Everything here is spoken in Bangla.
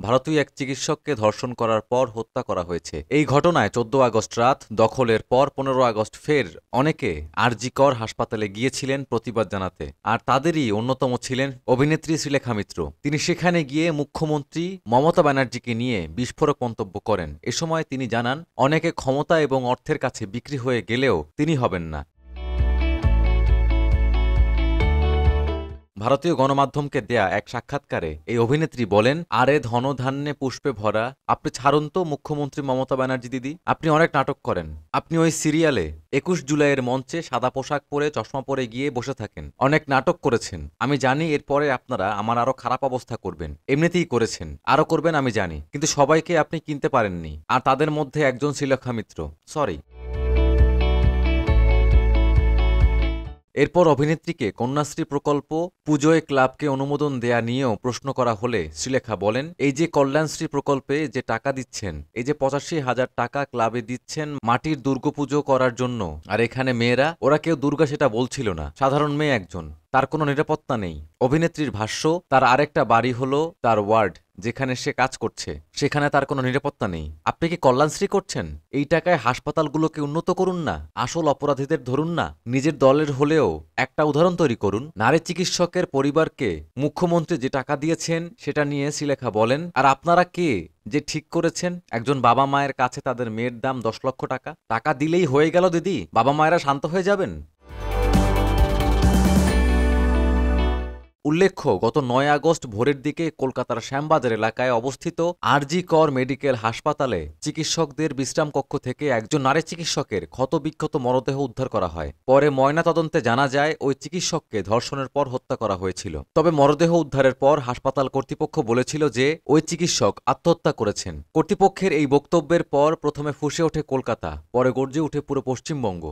ভারতীয় এক চিকিৎসককে ধর্ষণ করার পর হত্যা করা হয়েছে। এই ঘটনায় 14 আগস্ট রাত দখলের পর 15 আগস্ট ফের অনেকে আরজি কর হাসপাতালে গিয়েছিলেন প্রতিবাদ জানাতে। আর তাদেরই অন্যতম ছিলেন অভিনেত্রী শ্রীলেখা মিত্র। তিনি সেখানে গিয়ে মুখ্যমন্ত্রী মমতা ব্যানার্জিকে নিয়ে বিস্ফোরক মন্তব্য করেন। এ সময় তিনি জানান, অনেকে ক্ষমতা এবং অর্থের কাছে বিক্রি হয়ে গেলেও তিনি হবেন না। ভারতীয় গণমাধ্যমকে দেয়া এক সাক্ষাৎকারে এই অভিনেত্রী বলেন, আরে ধনধান্যে পুষ্পে ভরা, আপনি ছাড়ুন তো মুখ্যমন্ত্রী মমতা ব্যানার্জি দিদি, আপনি অনেক নাটক করেন। আপনি ওই সিরিয়ালে 21 জুলাইয়ের মঞ্চে সাদা পোশাক পরে চশমা পরে গিয়ে বসে থাকেন, অনেক নাটক করেছেন। আমি জানি এরপরে আপনারা আমার আরো খারাপ অবস্থা করবেন, এমনিতেই করেছেন, আরো করবেন আমি জানি, কিন্তু সবাইকে আপনি কিনতে পারেননি। আর তাদের মধ্যে একজন শ্রীলেখা মিত্র। সরি। এরপর অভিনেত্রীকে কন্যাশ্রী প্রকল্প পুজোয় ক্লাবকে অনুমোদন দেয়া নিয়েও প্রশ্ন করা হলে শ্রীলেখা বলেন, এই যে কল্যাণশ্রী প্রকল্পে যে টাকা দিচ্ছেন, এই যে 85,000 টাকা ক্লাবে দিচ্ছেন মাটির দুর্গাপুজো করার জন্য, আর এখানে মেয়েরা, ওরা কেউ দুর্গা সেটা বলছিল না, সাধারণ মেয়ে একজন, তার কোনো নিরাপত্তা নেই। অভিনেত্রীর ভাষ্য, তার আরেকটা বাড়ি হলো তার ওয়ার্ড যেখানে সে কাজ করছে, সেখানে তার কোনো নিরাপত্তা নেই। আপনি কি কল্যাণশ্রী করছেন? এই টাকায় হাসপাতালগুলোকে উন্নত করুন না, আসল অপরাধীদের ধরুন না, নিজের দলের হলেও একটা উদাহরণ তৈরি করুন। নারী চিকিৎসকের পরিবারকে মুখ্যমন্ত্রী যে টাকা দিয়েছেন সেটা নিয়ে শ্রীলেখা বলেন, আর আপনারা কে যে ঠিক করেছেন একজন বাবা মায়ের কাছে তাদের মেয়ের দাম 10 লক্ষ টাকা? টাকা দিলেই হয়ে গেল দিদি, বাবা মায়েরা শান্ত হয়ে যাবেন? উল্লেখ্য, গত 9 আগস্ট ভোরের দিকে কলকাতার শ্যামবাজার এলাকায় অবস্থিত আরজি কর মেডিকেল হাসপাতালে চিকিৎসকদের বিশ্রাম কক্ষ থেকে একজন নারী চিকিৎসকের ক্ষতবিক্ষত মরদেহ উদ্ধার করা হয়। পরে ময়নাতদন্তে জানা যায় ওই চিকিৎসককে ধর্ষণের পর হত্যা করা হয়েছিল। তবে মরদেহ উদ্ধারের পর হাসপাতাল কর্তৃপক্ষ বলেছিল যে ওই চিকিৎসক আত্মহত্যা করেছেন। কর্তৃপক্ষের এই বক্তব্যের পর প্রথমে ফুঁসে ওঠে কলকাতা, পরে গর্জে ওঠে পুরো পশ্চিমবঙ্গ।